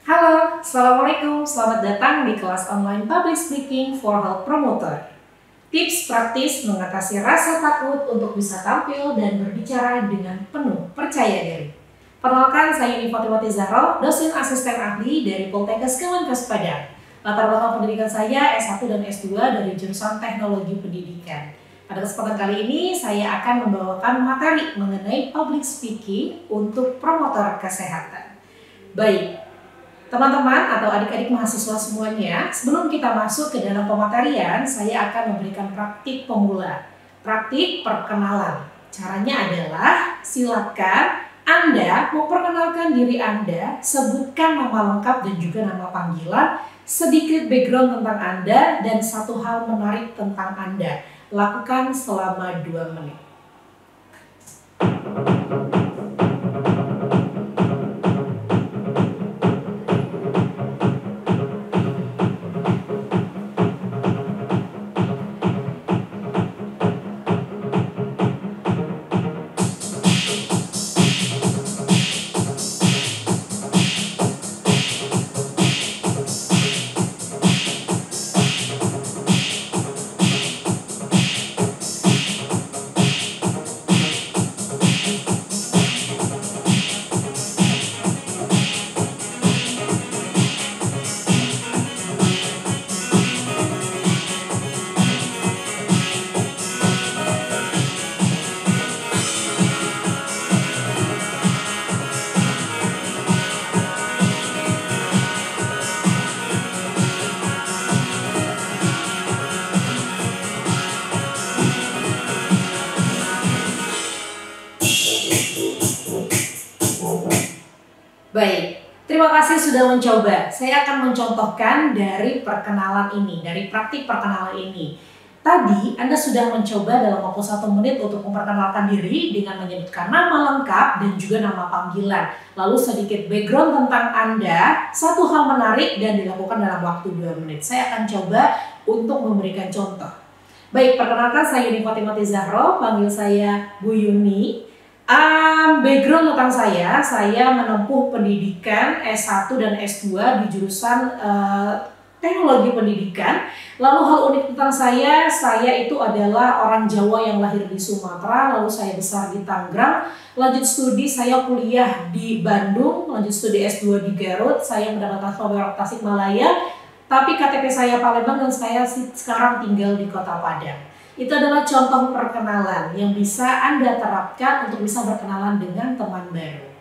Halo, Assalamualaikum. Selamat datang di kelas online Public Speaking for Health Promoter. Tips praktis mengatasi rasa takut untuk bisa tampil dan berbicara dengan penuh percaya diri. Perkenalkan, saya Yuni Fatimawati Zahro, dosen asisten ahli dari Poltekkes Kemenkes Padang. Latar belakang pendidikan saya S1 dan S2 dari jurusan Teknologi Pendidikan. Pada kesempatan kali ini, saya akan membawakan materi mengenai public speaking untuk promotor kesehatan. Baik, teman-teman atau adik-adik mahasiswa semuanya, sebelum kita masuk ke dalam pematerian, saya akan memberikan praktik pemula, praktik perkenalan. Caranya adalah, silakan Anda memperkenalkan diri Anda, sebutkan nama lengkap dan juga nama panggilan, sedikit background tentang Anda, dan satu hal menarik tentang Anda. Lakukan selama 2 menit. Baik, terima kasih sudah mencoba. Saya akan mencontohkan dari perkenalan ini, dari praktik perkenalan ini. Tadi Anda sudah mencoba dalam waktu 1 menit untuk memperkenalkan diri dengan menyebutkan nama lengkap dan juga nama panggilan. Lalu sedikit background tentang Anda, satu hal menarik dan dilakukan dalam waktu 2 menit. Saya akan coba untuk memberikan contoh. Baik, perkenalkan saya Yuni Fatimawati Zahro, panggil saya Bu Yuni. Background tentang saya menempuh pendidikan S1 dan S2 di jurusan Teknologi Pendidikan. Lalu hal unik tentang saya itu adalah orang Jawa yang lahir di Sumatera, lalu saya besar di Tangerang. Lanjut studi, saya kuliah di Bandung, lanjut studi S2 di Garut, saya mendapatkan Fakultas Tasikmalaya, tapi KTP saya Palembang dan saya sekarang tinggal di Kota Padang. Itu adalah contoh perkenalan yang bisa Anda terapkan untuk bisa berkenalan dengan teman baru.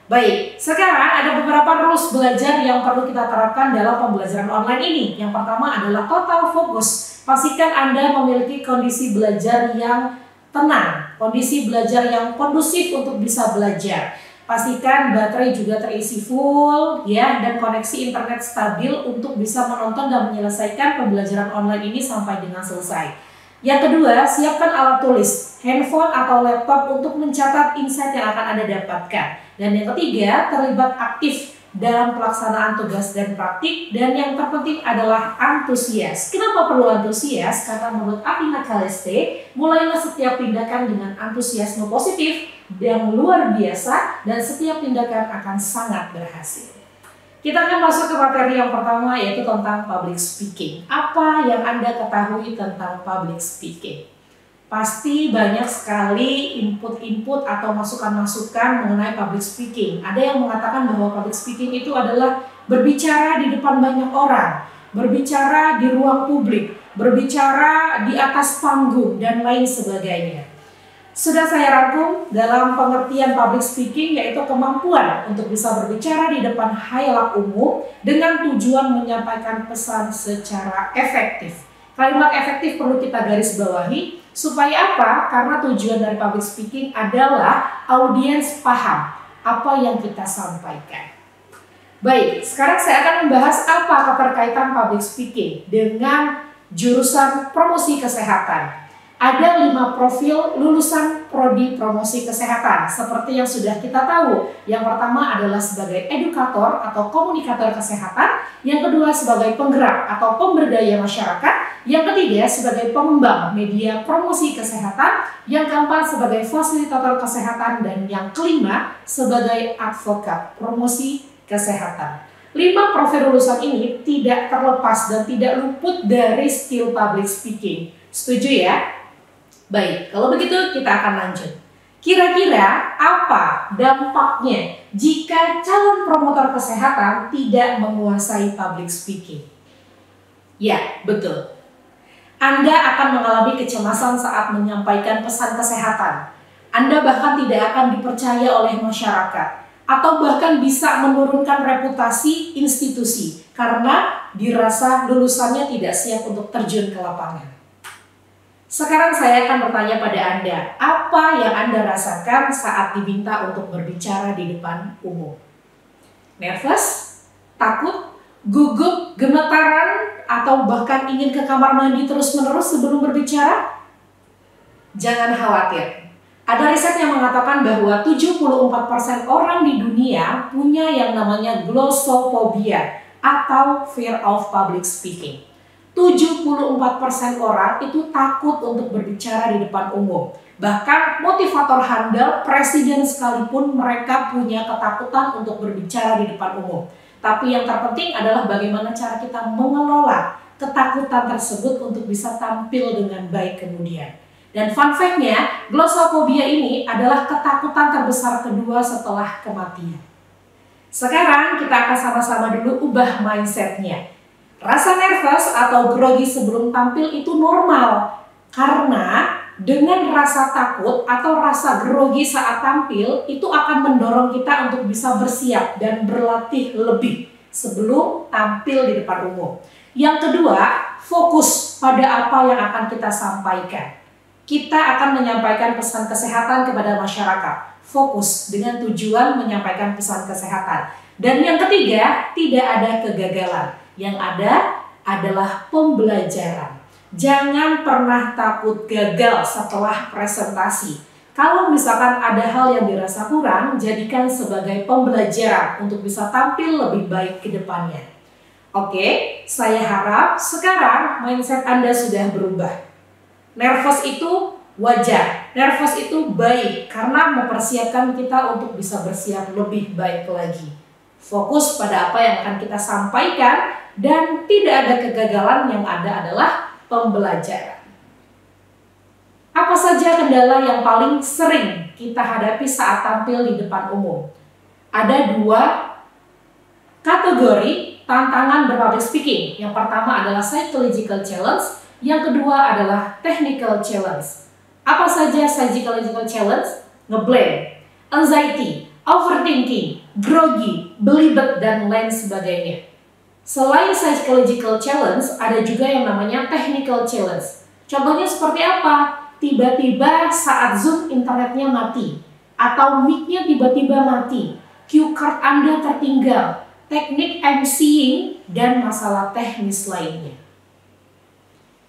Baik, sekarang ada beberapa rules belajar yang perlu kita terapkan dalam pembelajaran online ini. Yang pertama adalah total fokus. Pastikan Anda memiliki kondisi belajar yang tenang, kondisi belajar yang kondusif untuk bisa belajar. Pastikan baterai juga terisi full ya, dan koneksi internet stabil untuk bisa menonton dan menyelesaikan pembelajaran online ini sampai dengan selesai. Yang kedua, siapkan alat tulis, handphone atau laptop untuk mencatat insight yang akan Anda dapatkan. Dan yang ketiga, terlibat aktif dalam pelaksanaan tugas dan praktik. Dan yang terpenting adalah antusias. Kenapa perlu antusias? Karena menurut Athena Calliste, mulailah setiap tindakan dengan antusiasme positif yang luar biasa dan setiap tindakan akan sangat berhasil. Kita akan masuk ke materi yang pertama, yaitu tentang public speaking. Apa yang Anda ketahui tentang public speaking? Pasti banyak sekali input-input atau masukan-masukan mengenai public speaking. Ada yang mengatakan bahwa public speaking itu adalah berbicara di depan banyak orang, berbicara di ruang publik, berbicara di atas panggung, dan lain sebagainya. Sudah saya rangkum dalam pengertian public speaking, yaitu kemampuan untuk bisa berbicara di depan khalayak umum dengan tujuan menyampaikan pesan secara efektif. Kalimat efektif perlu kita garis bawahi. Supaya apa? Karena tujuan dari public speaking adalah audiens paham apa yang kita sampaikan. Baik, sekarang saya akan membahas apa keterkaitan public speaking dengan jurusan promosi kesehatan. Ada 5 profil lulusan prodi promosi kesehatan seperti yang sudah kita tahu. Yang pertama adalah sebagai edukator atau komunikator kesehatan, yang kedua sebagai penggerak atau pemberdaya masyarakat, yang ketiga sebagai pengembang media promosi kesehatan, yang keempat sebagai fasilitator kesehatan, dan yang kelima sebagai advokat promosi kesehatan. 5 profil lulusan ini tidak terlepas dan tidak luput dari skill public speaking. Setuju ya? Baik, kalau begitu kita akan lanjut. Kira-kira apa dampaknya jika calon promotor kesehatan tidak menguasai public speaking? Ya, betul. Anda akan mengalami kecemasan saat menyampaikan pesan kesehatan. Anda bahkan tidak akan dipercaya oleh masyarakat, atau bahkan bisa menurunkan reputasi institusi karena dirasa lulusannya tidak siap untuk terjun ke lapangan. Sekarang saya akan bertanya pada Anda, apa yang Anda rasakan saat diminta untuk berbicara di depan umum? Nervous? Takut? Gugup? Gemetaran? Atau bahkan ingin ke kamar mandi terus-menerus sebelum berbicara? Jangan khawatir. Ada riset yang mengatakan bahwa 74% orang di dunia punya yang namanya glossophobia atau fear of public speaking. 74% orang itu takut untuk berbicara di depan umum. Bahkan motivator handal, presiden sekalipun mereka punya ketakutan untuk berbicara di depan umum. Tapi yang terpenting adalah bagaimana cara kita mengelola ketakutan tersebut untuk bisa tampil dengan baik kemudian. Dan fun fact-nya, glossophobia ini adalah ketakutan terbesar kedua setelah kematian. Sekarang kita akan sama-sama dulu ubah mindset-nya. Rasa nervous atau grogi sebelum tampil itu normal. Karena dengan rasa takut atau rasa grogi saat tampil itu akan mendorong kita untuk bisa bersiap dan berlatih lebih sebelum tampil di depan umum. Yang kedua, fokus pada apa yang akan kita sampaikan. Kita akan menyampaikan pesan kesehatan kepada masyarakat. Fokus dengan tujuan menyampaikan pesan kesehatan. Dan yang ketiga, tidak ada kegagalan. Yang ada adalah pembelajaran. Jangan pernah takut gagal setelah presentasi. Kalau misalkan ada hal yang dirasa kurang, jadikan sebagai pembelajaran untuk bisa tampil lebih baik ke depannya. Oke, saya harap sekarang mindset Anda sudah berubah. Nervous itu wajar, nervous itu baik karena mempersiapkan kita untuk bisa bersiap lebih baik lagi. Fokus pada apa yang akan kita sampaikan dan tidak ada kegagalan, yang ada adalah pembelajaran. Apa saja kendala yang paling sering kita hadapi saat tampil di depan umum? Ada 2 kategori tantangan berpublic speaking. Yang pertama adalah psychological challenge, yang kedua adalah technical challenge. Apa saja psychological challenge? Ngeblank, anxiety, overthinking, grogi, belibet, dan lain sebagainya. Selain psychological challenge, ada juga yang namanya technical challenge. Contohnya seperti apa? Tiba-tiba saat Zoom internetnya mati, atau mic-nya tiba-tiba mati, cue card Anda tertinggal, teknik emceeing, dan masalah teknis lainnya.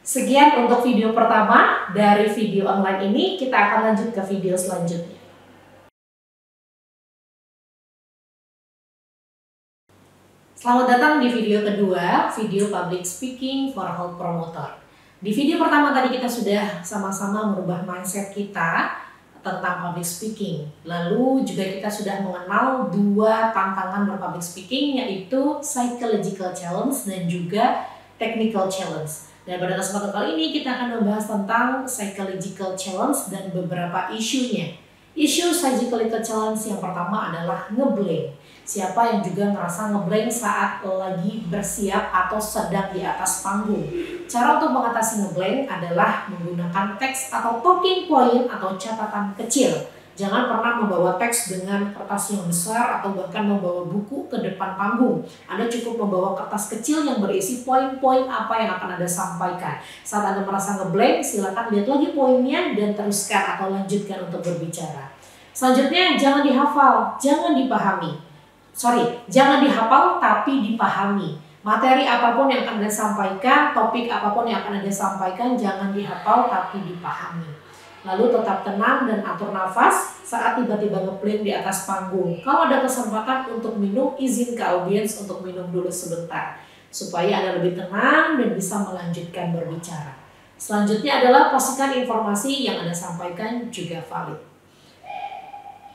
Sekian untuk video pertama dari video online ini, kita akan lanjut ke video selanjutnya. Selamat datang di video kedua, video public speaking for health promoter. Di video pertama tadi kita sudah sama-sama merubah mindset kita tentang public speaking. Lalu juga kita sudah mengenal 2 tantangan berpublic speaking, yaitu psychological challenge dan juga technical challenge. Dan pada kesempatan kali ini kita akan membahas tentang psychological challenge dan beberapa isunya. Isu psychological challenge yang pertama adalah ngeblank. Siapa yang juga ngerasa ngeblank saat lagi bersiap atau sedang di atas panggung? Cara untuk mengatasi ngeblank adalah menggunakan teks atau talking point atau catatan kecil. Jangan pernah membawa teks dengan kertas yang besar atau bahkan membawa buku ke depan panggung. Anda cukup membawa kertas kecil yang berisi poin-poin apa yang akan Anda sampaikan. Saat Anda merasa ngeblank, silakan lihat lagi poinnya dan teruskan atau lanjutkan untuk berbicara. Selanjutnya, jangan dihafal, jangan dipahami. Jangan dihafal tapi dipahami. Materi apapun yang akan Anda sampaikan, topik apapun yang akan Anda sampaikan, jangan dihafal tapi dipahami. Lalu tetap tenang dan atur nafas saat tiba-tiba ngeblank di atas panggung. Kalau ada kesempatan untuk minum, izin ke audiens untuk minum dulu sebentar, supaya Anda lebih tenang dan bisa melanjutkan berbicara. Selanjutnya adalah pastikan informasi yang Anda sampaikan juga valid.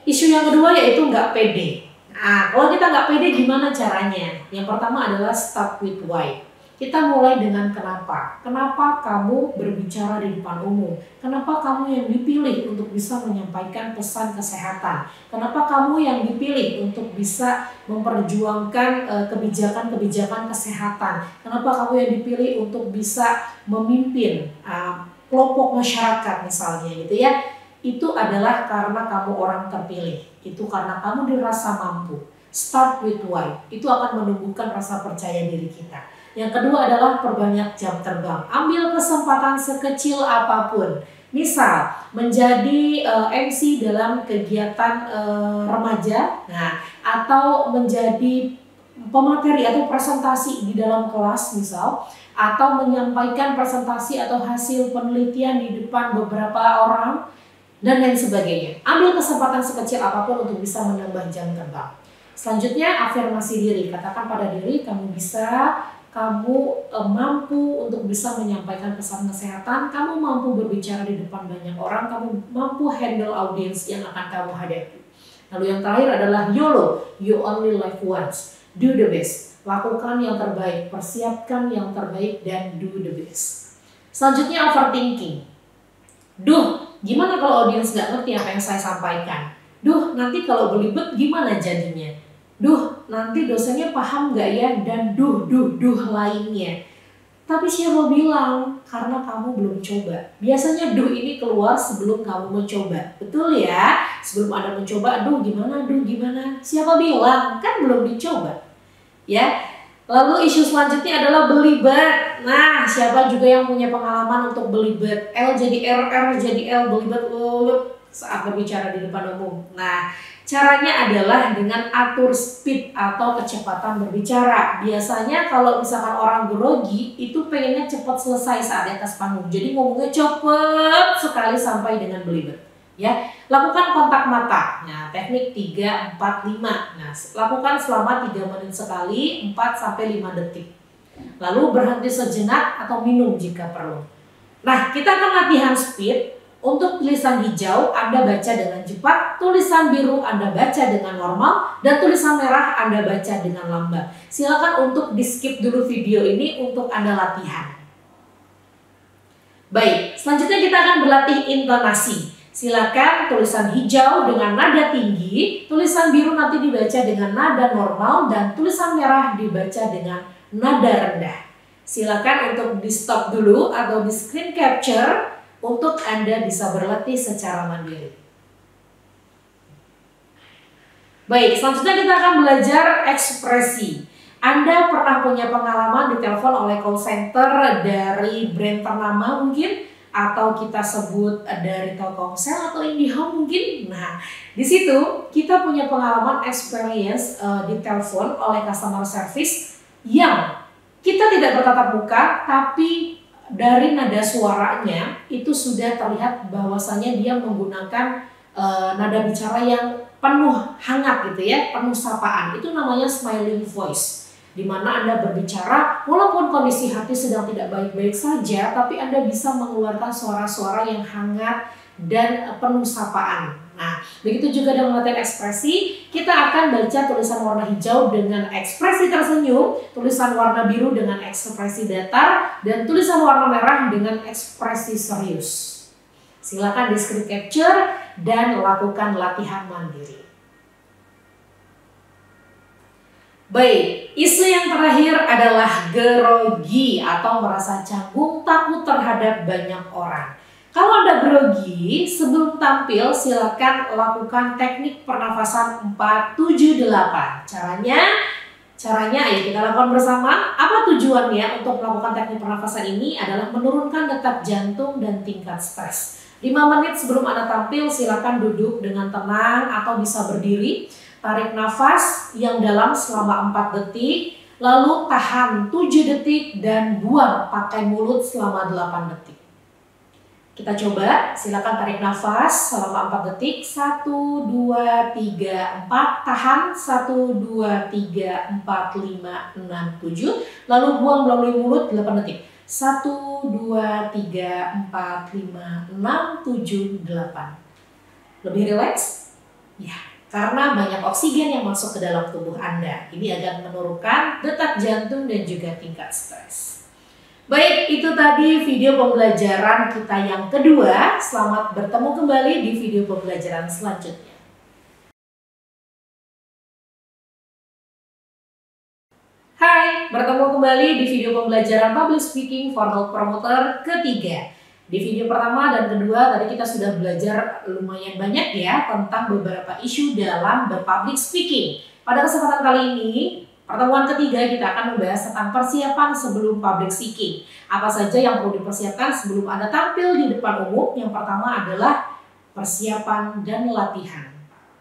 Isu yang kedua yaitu nggak pede. Nah, kalau kita nggak pede gimana caranya? Yang pertama adalah start with why. Kita mulai dengan kenapa. Kenapa kamu berbicara di depan umum? Kenapa kamu yang dipilih untuk bisa menyampaikan pesan kesehatan? Kenapa kamu yang dipilih untuk bisa memperjuangkan kebijakan-kebijakan kesehatan? Kenapa kamu yang dipilih untuk bisa memimpin kelompok masyarakat misalnya gitu ya? Itu adalah karena kamu orang terpilih. Itu karena kamu dirasa mampu. Start with why. Itu akan menumbuhkan rasa percaya diri kita. Yang kedua adalah perbanyak jam terbang. Ambil kesempatan sekecil apapun. Misal menjadi MC dalam kegiatan remaja, nah, atau menjadi pemateri atau presentasi di dalam kelas misal, atau menyampaikan presentasi atau hasil penelitian di depan beberapa orang dan lain sebagainya. Ambil kesempatan sekecil apapun untuk bisa menambah jam terbang. Selanjutnya, afirmasi diri. Katakan pada diri, kamu bisa, kamu mampu untuk bisa menyampaikan pesan kesehatan, kamu mampu berbicara di depan banyak orang, kamu mampu handle audience yang akan kamu hadapi. Lalu yang terakhir adalah YOLO, you only live once. Do the best. Lakukan yang terbaik, persiapkan yang terbaik, dan do the best. Selanjutnya, overthinking. Gimana kalau audiens nggak ngerti apa yang saya sampaikan? Nanti kalau belibet gimana jadinya? Nanti dosennya paham nggak ya? Dan lainnya. Tapi siapa bilang? Karena kamu belum coba. Biasanya ini keluar sebelum kamu mencoba. Betul ya? Sebelum Anda mencoba, gimana? Siapa bilang? Kan belum dicoba. Ya. Lalu isu selanjutnya adalah belibet. Nah, siapa juga yang punya pengalaman untuk belibet? L jadi R jadi L, belibet saat berbicara di depan umum. Nah, caranya adalah dengan atur speed atau kecepatan berbicara. Biasanya kalau misalkan orang grogi, itu pengennya cepat selesai saat di atas panggung. Jadi ngomongnya cepet sekali sampai dengan belibet. Ya, lakukan kontak mata. Nah, teknik 3, 4, 5. Nah, lakukan selama 3 menit sekali, 4 sampai 5 detik. Lalu berhenti sejenak atau minum jika perlu. Nah, kita akan latihan speed. Untuk tulisan hijau Anda baca dengan cepat, tulisan biru Anda baca dengan normal, dan tulisan merah Anda baca dengan lambat. Silakan untuk di skip dulu video ini untuk Anda latihan. Baik, selanjutnya kita akan berlatih intonasi. Silakan tulisan hijau dengan nada tinggi, tulisan biru nanti dibaca dengan nada normal, dan tulisan merah dibaca dengan nada rendah. Silakan untuk di stop dulu atau di screen capture untuk Anda bisa berlatih secara mandiri. Baik, selanjutnya kita akan belajar ekspresi. Anda pernah punya pengalaman ditelepon oleh call center dari brand ternama mungkin, atau kita sebut dari Telkomsel atau IndiHome mungkin. Nah, di situ kita punya pengalaman experience ditelepon oleh customer service yang kita tidak bertatap muka, tapi dari nada suaranya itu sudah terlihat bahwasanya dia menggunakan nada bicara yang penuh hangat gitu ya, penuh sapaan. Itu namanya smiling voice. Di mana Anda berbicara walaupun kondisi hati sedang tidak baik-baik saja, tapi Anda bisa mengeluarkan suara-suara yang hangat dan penuh sapaan. Nah, begitu juga dengan latihan ekspresi, kita akan baca tulisan warna hijau dengan ekspresi tersenyum, tulisan warna biru dengan ekspresi datar, dan tulisan warna merah dengan ekspresi serius. Silakan di screen capture dan lakukan latihan mandiri. Baik, isu yang terakhir adalah grogi atau merasa canggung, takut terhadap banyak orang. Kalau Anda grogi, sebelum tampil silakan lakukan teknik pernafasan 4-7-8. Caranya ayo kita lakukan bersama. Apa tujuannya untuk melakukan teknik pernafasan ini adalah menurunkan detak jantung dan tingkat stres. 5 menit sebelum Anda tampil silakan duduk dengan tenang atau bisa berdiri. Tarik nafas yang dalam selama 4 detik, lalu tahan 7 detik dan buang pakai mulut selama 8 detik. Kita coba, silakan tarik nafas selama 4 detik. 1, 2, 3, 4, tahan 1, 2, 3, 4, 5, 6, 7. Lalu buang melalui mulut 8 detik. 1, 2, 3, 4, 5, 6, 7, 8. Lebih rileks? Ya. karena banyak oksigen yang masuk ke dalam tubuh Anda. Ini akan menurunkan detak jantung dan juga tingkat stres. Baik, itu tadi video pembelajaran kita yang kedua. Selamat bertemu kembali di video pembelajaran selanjutnya. Hai, bertemu kembali di video pembelajaran Public Speaking for Health Promoter ketiga. Di video pertama dan kedua tadi kita sudah belajar lumayan banyak ya tentang beberapa isu dalam berpublic speaking. Pada kesempatan kali ini, pertemuan ketiga kita akan membahas tentang persiapan sebelum public speaking. Apa saja yang perlu dipersiapkan sebelum Anda tampil di depan umum? Yang pertama adalah persiapan dan latihan.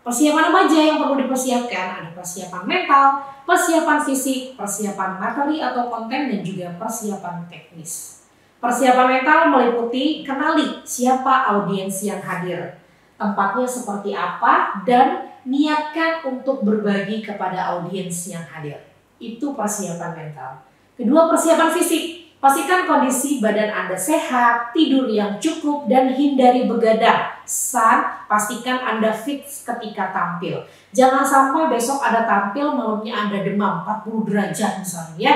Persiapan apa aja yang perlu dipersiapkan? Ada persiapan mental, persiapan fisik, persiapan materi atau konten, dan juga persiapan teknis. Persiapan mental meliputi kenali siapa audiens yang hadir, tempatnya seperti apa, dan niatkan untuk berbagi kepada audiens yang hadir. Itu persiapan mental. Kedua, persiapan fisik. Pastikan kondisi badan Anda sehat, tidur yang cukup, dan hindari begadang. Pastikan Anda fix ketika tampil. Jangan sampai besok Anda tampil, malamnya Anda demam 40 derajat misalnya ya.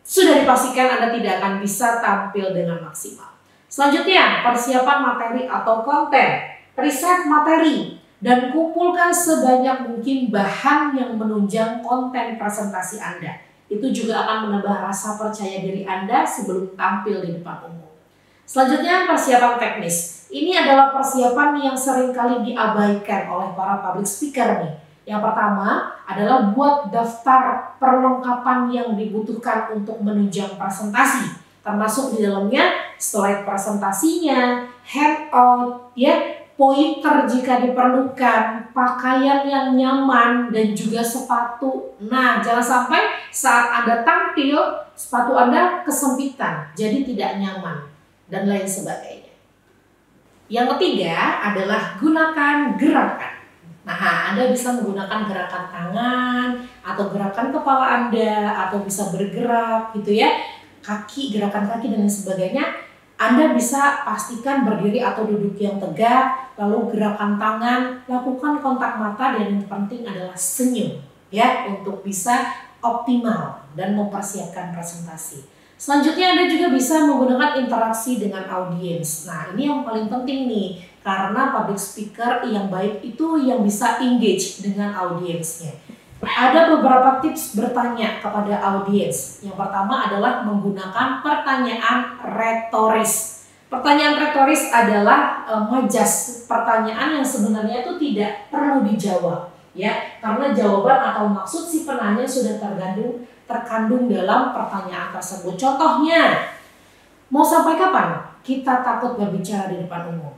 Sudah dipastikan Anda tidak akan bisa tampil dengan maksimal. Selanjutnya, persiapan materi atau konten. Riset materi dan kumpulkan sebanyak mungkin bahan yang menunjang konten presentasi Anda. Itu juga akan menambah rasa percaya diri Anda sebelum tampil di depan umum. Selanjutnya, persiapan teknis. Ini adalah persiapan yang seringkali diabaikan oleh para public speaker nih. Yang pertama adalah buat daftar perlengkapan yang dibutuhkan untuk menunjang presentasi. Termasuk di dalamnya slide presentasinya, handout, ya, pointer jika diperlukan, pakaian yang nyaman, dan juga sepatu. Nah, jangan sampai saat Anda tampil, sepatu Anda kesempitan, jadi tidak nyaman, dan lain sebagainya. Yang ketiga adalah gunakan gerakan. Nah, Anda bisa menggunakan gerakan tangan, atau gerakan kepala Anda, atau bisa bergerak gitu ya, kaki, gerakan kaki, dan lain sebagainya. Anda bisa pastikan berdiri atau duduk yang tegak, lalu gerakan tangan, lakukan kontak mata, dan yang penting adalah senyum ya untuk bisa optimal dan mempersiapkan presentasi. Selanjutnya Anda juga bisa menggunakan interaksi dengan audiens. Nah, ini yang paling penting nih, karena public speaker yang baik itu yang bisa engage dengan audiensnya. Ada beberapa tips bertanya kepada audiens. Yang pertama adalah menggunakan pertanyaan retoris. Pertanyaan retoris adalah majas, pertanyaan yang sebenarnya itu tidak perlu dijawab, ya, karena jawaban atau maksud si penanya sudah terkandung dalam pertanyaan tersebut. Contohnya, mau sampai kapan kita takut berbicara di depan umum?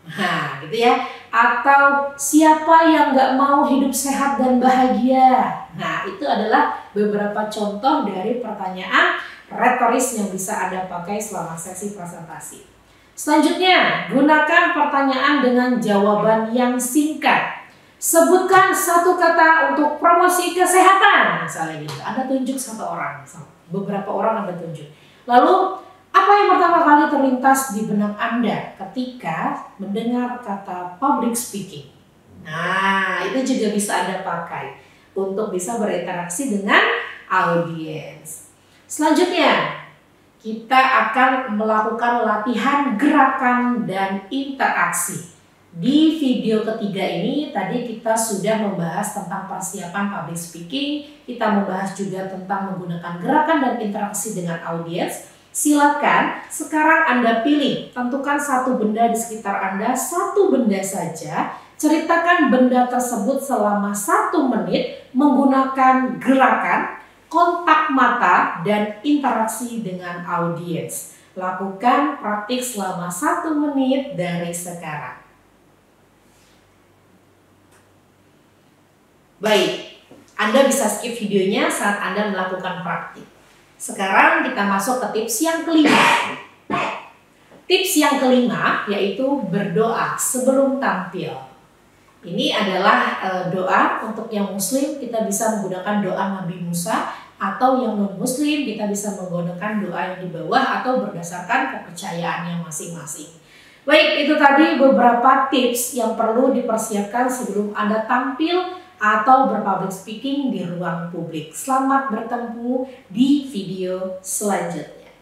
Nah, gitu ya. Atau siapa yang nggak mau hidup sehat dan bahagia? Nah, itu adalah beberapa contoh dari pertanyaan retoris yang bisa Anda pakai selama sesi presentasi. Selanjutnya, gunakan pertanyaan dengan jawaban yang singkat. Sebutkan satu kata untuk promosi kesehatan, misalnya gitu. Anda tunjuk satu orang, beberapa orang Anda tunjuk. Lalu, apa yang pertama kali terlintas di benak Anda ketika mendengar kata public speaking? Nah, itu juga bisa Anda pakai untuk bisa berinteraksi dengan audiens. Selanjutnya, kita akan melakukan latihan gerakan dan interaksi. Di video ketiga ini tadi kita sudah membahas tentang persiapan public speaking, kita membahas juga tentang menggunakan gerakan dan interaksi dengan audiens. Silakan sekarang Anda pilih, tentukan satu benda di sekitar Anda, satu benda saja, ceritakan benda tersebut selama 1 menit menggunakan gerakan, kontak mata, dan interaksi dengan audiens. Lakukan praktik selama 1 menit dari sekarang. Baik, Anda bisa skip videonya saat Anda melakukan praktik. Sekarang kita masuk ke tips yang kelima. Tips yang kelima yaitu berdoa sebelum tampil. Ini adalah doa untuk yang muslim, kita bisa menggunakan doa Nabi Musa, atau yang non muslim kita bisa menggunakan doa yang di bawah atau berdasarkan kepercayaannya masing-masing. Baik, itu tadi beberapa tips yang perlu dipersiapkan sebelum Anda tampil atau berpublic speaking di ruang publik. Selamat bertemu di video selanjutnya.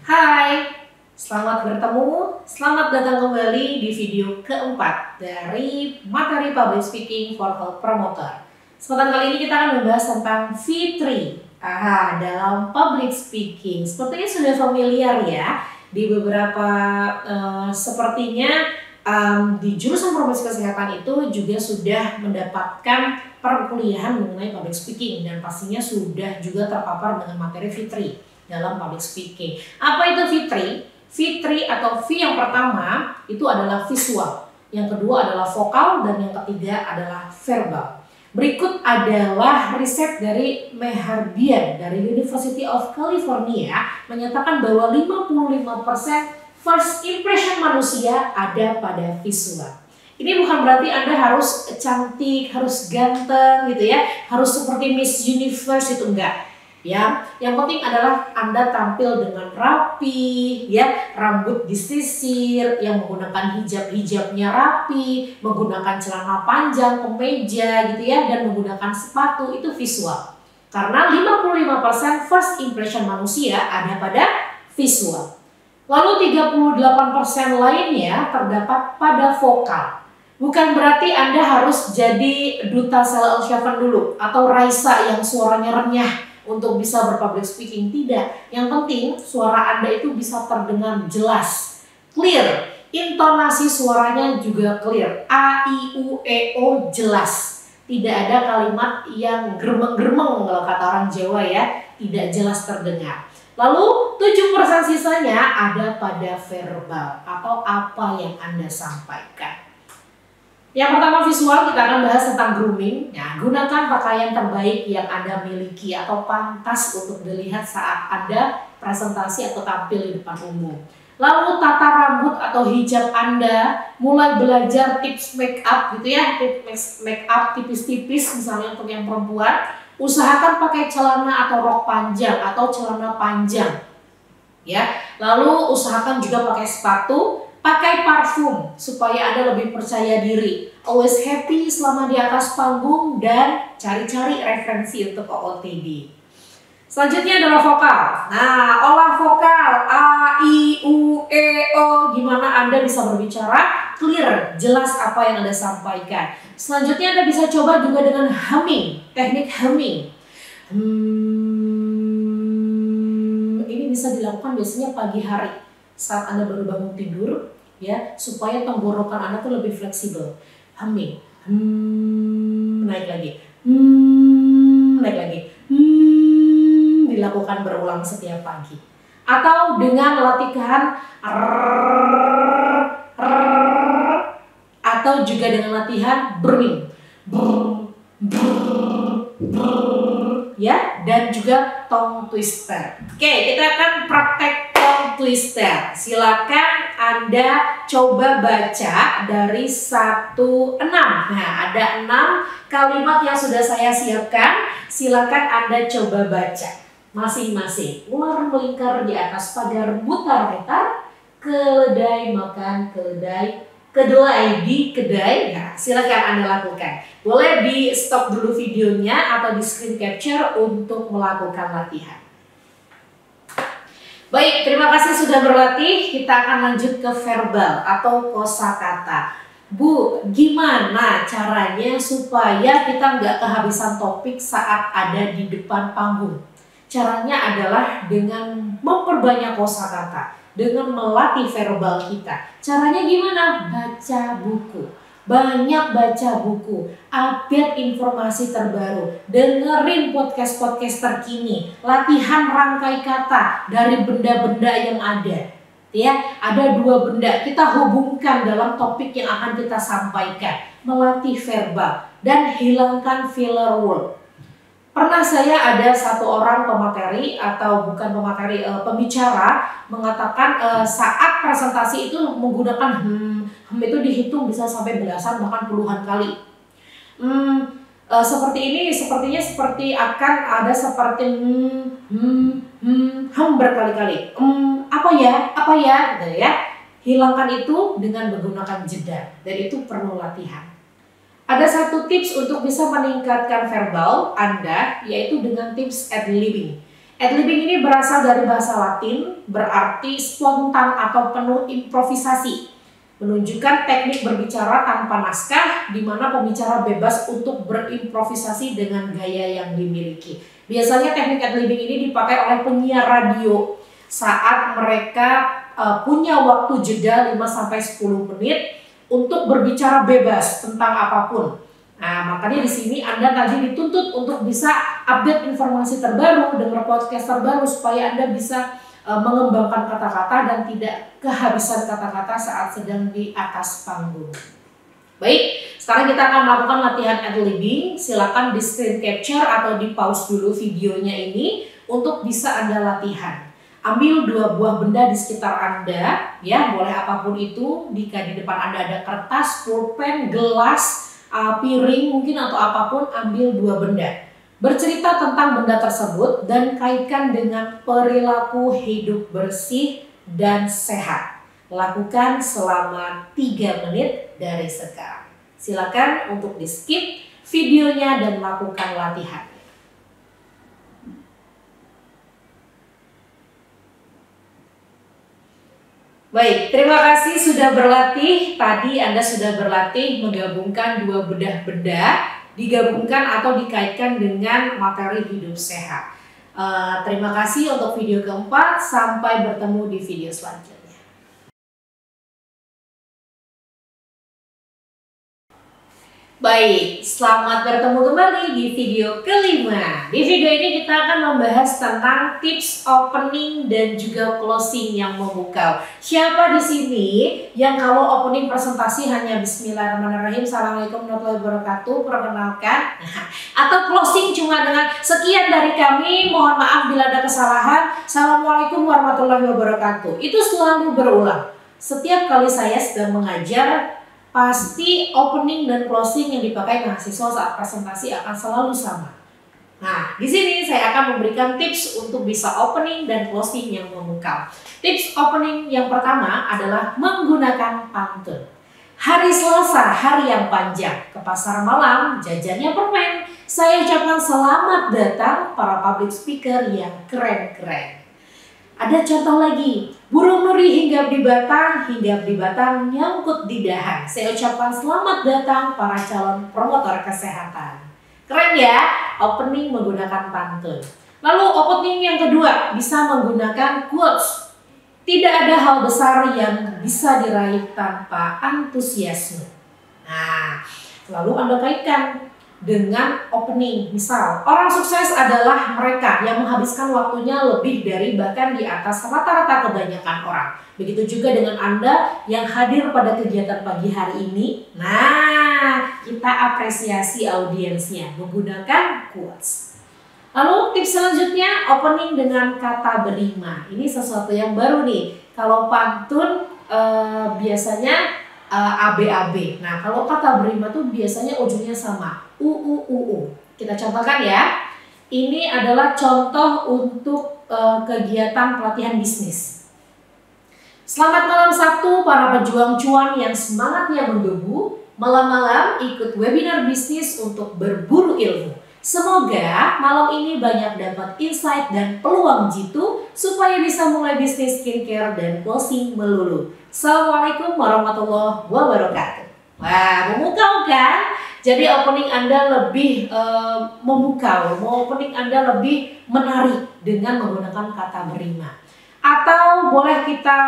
Hai, selamat bertemu, selamat datang kembali di video keempat dari materi public speaking for health promoter. Kesempatan kali ini kita akan membahas tentang V3 dalam public speaking. Sepertinya sudah familiar ya di beberapa sepertinya di jurusan profesi kesehatan itu juga sudah mendapatkan perkuliahan mengenai public speaking dan pastinya sudah juga terpapar dengan materi V3 dalam public speaking. Apa itu V3? V3 atau V yang pertama itu adalah visual, yang kedua adalah vokal, dan yang ketiga adalah verbal. Berikut adalah riset dari Meharbian dari University of California menyatakan bahwa 55% first impression manusia ada pada visual. Ini bukan berarti Anda harus cantik, harus ganteng gitu ya, harus seperti Miss Universe, itu enggak. Ya, yang penting adalah Anda tampil dengan rapi, ya, rambut disisir, yang menggunakan hijabnya rapi, menggunakan celana panjang, kemeja gitu ya, dan menggunakan sepatu, itu visual. Karena 55% first impression manusia ada pada visual. Lalu 38% lainnya terdapat pada vokal. Bukan berarti Anda harus jadi duta Sheila El-Shavan dulu atau Raisa yang suaranya renyah untuk bisa berpublic speaking. Tidak, yang penting suara Anda itu bisa terdengar jelas, clear, intonasi suaranya juga clear, A, I, U, E, O jelas. Tidak ada kalimat yang geremeng-geremeng kalau kata orang Jawa ya, tidak jelas terdengar. Lalu 7% sisanya ada pada verbal atau apa yang Anda sampaikan. Yang pertama visual, kita akan bahas tentang grooming. Nah, gunakan pakaian terbaik yang Anda miliki atau pantas untuk dilihat saat Anda presentasi atau tampil di depan umum. Lalu tata rambut atau hijab Anda, mulai belajar tips make up gitu ya, tips make up tipis-tipis misalnya untuk yang perempuan. Usahakan pakai celana atau rok panjang atau celana panjang. Ya, lalu usahakan juga pakai sepatu. Pakai parfum supaya Anda lebih percaya diri. Always happy selama di atas panggung dan cari-cari referensi untuk OOTD. Selanjutnya adalah vokal. Nah, olah vokal A, I, U, E, O. Gimana Anda bisa berbicara clear, jelas apa yang Anda sampaikan. Selanjutnya Anda bisa coba juga dengan humming, teknik humming. Ini bisa dilakukan biasanya pagi hari saat Anda baru bangun tidur, ya, supaya tenggorokan Anda tuh lebih fleksibel. Humming, naik lagi, naik lagi, dilakukan berulang setiap pagi. Atau dengan latihan atau juga dengan latihan burning, ya, dan juga tongue twister. Oke, kita akan praktek twister. Silakan Anda coba baca dari 1-6. Nah, ada 6 kalimat yang sudah saya siapkan. Silakan Anda coba baca masing-masing. Ular melingkar di atas pagar, mutar-mutar, keledai makan keledai, kedelai di kedai. Nah, silakan Anda lakukan. Boleh di stop dulu videonya atau di screen capture untuk melakukan latihan. Baik, terima kasih sudah berlatih. Kita akan lanjut ke verbal atau kosakata. Bu, gimana caranya supaya kita nggak kehabisan topik saat ada di depan panggung? Caranya adalah dengan memperbanyak kosakata, dengan melatih verbal kita. Caranya gimana? Baca buku. Banyak baca buku, update informasi terbaru, dengerin podcast-podcast terkini, latihan rangkai kata dari benda-benda yang ada. Ya, ada 2 benda, kita hubungkan dalam topik yang akan kita sampaikan, melatih verbal dan hilangkan filler word. Pernah saya ada satu orang pemateri atau bukan pemateri, pembicara mengatakan saat presentasi itu menggunakan itu dihitung bisa sampai belasan bahkan puluhan kali. Seperti ini sepertinya seperti akan ada seperti berkali-kali. Apa ya, gitu ya. Hilangkan itu dengan menggunakan jeda, dan itu perlu latihan. Ada satu tips untuk bisa meningkatkan verbal Anda, yaitu dengan tips ad-libbing. Ad-libbing ini berasal dari bahasa Latin, berarti spontan atau penuh improvisasi. Menunjukkan teknik berbicara tanpa naskah, di mana pembicara bebas untuk berimprovisasi dengan gaya yang dimiliki. Biasanya teknik ad-libbing ini dipakai oleh penyiar radio saat mereka punya waktu jeda 5-10 menit untuk berbicara bebas tentang apapun. Nah, makanya di sini Anda tadi dituntut untuk bisa update informasi terbaru, dengar podcast terbaru supaya Anda bisa mengembangkan kata-kata dan tidak kehabisan kata-kata saat sedang di atas panggung. Baik, sekarang kita akan melakukan latihan ad-libbing. Silakan di screen capture atau di pause dulu videonya ini untuk bisa Anda latihan. Ambil 2 buah benda di sekitar Anda, ya, boleh apapun itu. Jika di depan Anda ada kertas, pulpen, gelas, piring mungkin atau apapun, ambil 2 benda. Bercerita tentang benda tersebut dan kaitkan dengan perilaku hidup bersih dan sehat. Lakukan selama 3 menit dari sekarang. Silakan untuk di skip videonya dan lakukan latihan. Baik, terima kasih sudah berlatih. Tadi Anda sudah berlatih menggabungkan 2 bedah benda, digabungkan atau dikaitkan dengan materi hidup sehat. Terima kasih untuk video keempat. Sampai bertemu di video selanjutnya. Baik, selamat bertemu kembali di video kelima. Di video ini kita akan membahas tentang tips opening dan juga closing yang memukau. Siapa di sini yang kalau opening presentasi hanya Bismillahirrahmanirrahim, Assalamualaikum warahmatullahi wabarakatuh, perkenalkan, atau closing cuma dengan sekian dari kami, mohon maaf bila ada kesalahan, Assalamualaikum warahmatullahi wabarakatuh. Itu selalu berulang. Setiap kali saya sedang mengajar, pasti opening dan closing yang dipakai mahasiswa saat presentasi akan selalu sama. Nah, di sini saya akan memberikan tips untuk bisa opening dan closing yang memukau. Tips opening yang pertama adalah menggunakan pantun. Hari Selasa, hari yang panjang, ke pasar malam, jajannya permen. Saya ucapkan selamat datang para public speaker yang keren-keren. Ada contoh lagi, burung nuri hinggap di batang nyangkut di dahan. Saya ucapkan selamat datang para calon promotor kesehatan. Keren ya, opening menggunakan pantun. Lalu opening yang kedua, bisa menggunakan quotes. Tidak ada hal besar yang bisa diraih tanpa antusiasme. Nah, lalu Anda kaitkan dengan opening. Misal, orang sukses adalah mereka yang menghabiskan waktunya lebih dari bahkan di atas rata-rata kebanyakan orang. Begitu juga dengan Anda yang hadir pada kegiatan pagi hari ini. Nah, kita apresiasi audiensnya menggunakan quotes. Lalu tips selanjutnya, opening dengan kata berima. Ini sesuatu yang baru nih. Kalau pantun biasanya ABAB. Nah, kalau kata berima tuh biasanya ujungnya sama, UU. Kita contohkan ya. Ini adalah contoh untuk kegiatan pelatihan bisnis. Selamat malam Sabtu para pejuang cuan yang semangatnya menggebu. Malam-malam ikut webinar bisnis untuk berburu ilmu. Semoga malam ini banyak dapat insight dan peluang jitu supaya bisa mulai bisnis skincare dan closing melulu. Assalamualaikum warahmatullahi wabarakatuh. Wah, memukau kan? Jadi opening Anda lebih memukau, opening Anda lebih menarik dengan menggunakan kata berima. Atau boleh kita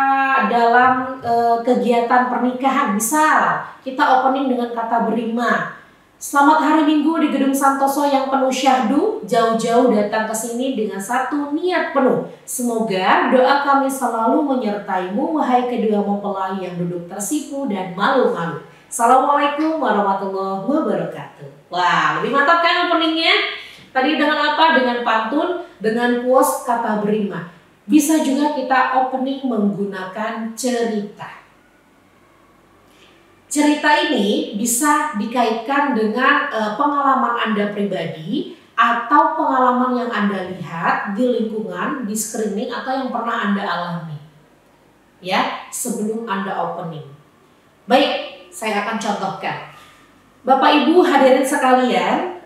dalam kegiatan pernikahan, misal kita opening dengan kata berima. Selamat hari Minggu di Gedung Santoso yang penuh syahdu, jauh-jauh datang ke sini dengan satu niat penuh. Semoga doa kami selalu menyertaimu, wahai kedua mempelai yang duduk tersipu dan malu-malu. Assalamualaikum warahmatullahi wabarakatuh. Wah, lebih mantap kan openingnya? Tadi dengan apa? Dengan pantun, dengan quotes kata berima. Bisa juga kita opening menggunakan cerita. Cerita ini bisa dikaitkan dengan pengalaman Anda pribadi atau pengalaman yang Anda lihat di lingkungan, di screening, atau yang pernah Anda alami ya sebelum Anda opening. Baik, saya akan contohkan. Bapak Ibu hadirin sekalian,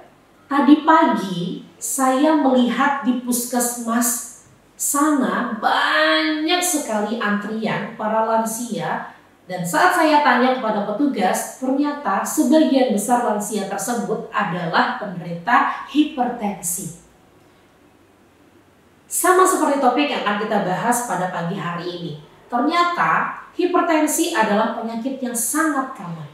tadi pagi saya melihat di puskesmas sana banyak sekali antrian para lansia, dan saat saya tanya kepada petugas, ternyata sebagian besar lansia tersebut adalah penderita hipertensi. Sama seperti topik yang akan kita bahas pada pagi hari ini. Ternyata hipertensi adalah penyakit yang sangat common.